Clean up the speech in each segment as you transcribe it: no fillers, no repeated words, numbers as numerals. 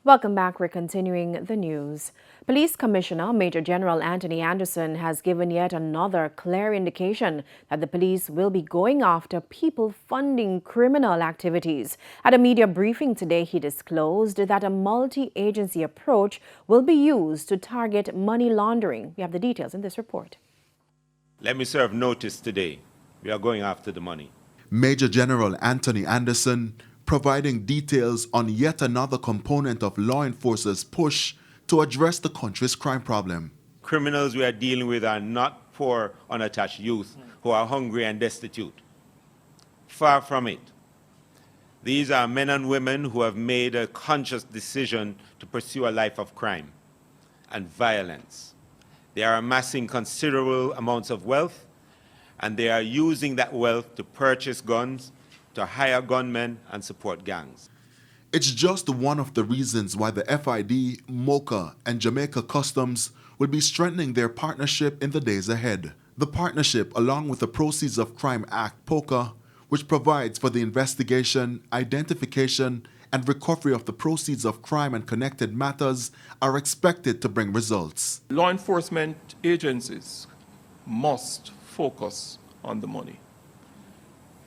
Welcome back. We're continuing the news. Police Commissioner Major General Anthony Anderson has given yet another clear indication that the police will be going after people funding criminal activities. At a media briefing today, he disclosed that a multi-agency approach will be used to target money laundering. We have the details in this report. Let me serve notice today. We are going after the money. Major General Anthony Anderson providing details on yet another component of law enforcement's push to address the country's crime problem. Criminals we are dealing with are not poor, unattached youth who are hungry and destitute. Far from it. These are men and women who have made a conscious decision to pursue a life of crime and violence. They are amassing considerable amounts of wealth, and they are using that wealth to purchase guns, to hire gunmen, and support gangs. It's just one of the reasons why the FID, MOCA, and Jamaica Customs will be strengthening their partnership in the days ahead. The partnership, along with the Proceeds of Crime Act, POCA, which provides for the investigation, identification, and recovery of the proceeds of crime and connected matters, are expected to bring results. Law enforcement agencies must focus on the money.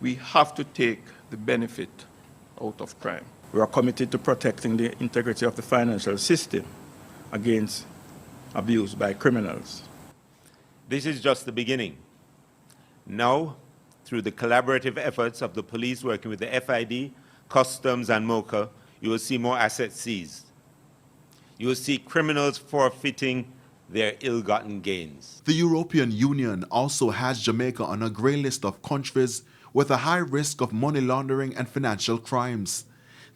We have to take the benefit out of crime. We are committed to protecting the integrity of the financial system against abuse by criminals. This is just the beginning. Now, through the collaborative efforts of the police working with the FID, Customs, and MOCA, you will see more assets seized. You will see criminals forfeiting their ill-gotten gains. The European Union also has Jamaica on a grey list of countries with a high risk of money laundering and financial crimes.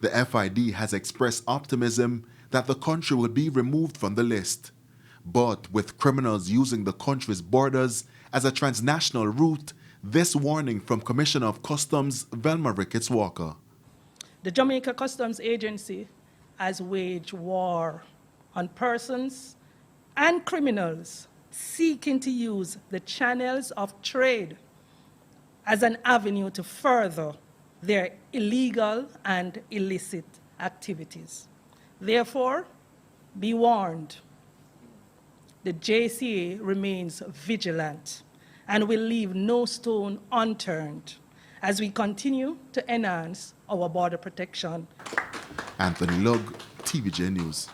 The FID has expressed optimism that the country will be removed from the list. But with criminals using the country's borders as a transnational route, this warning from Commissioner of Customs Velma Ricketts-Walker. The Jamaica Customs Agency has waged war on persons and criminals seeking to use the channels of trade as an avenue to further their illegal and illicit activities. Therefore, be warned, the JCA remains vigilant and will leave no stone unturned as we continue to enhance our border protection. Anthony Lugg, TVJ News.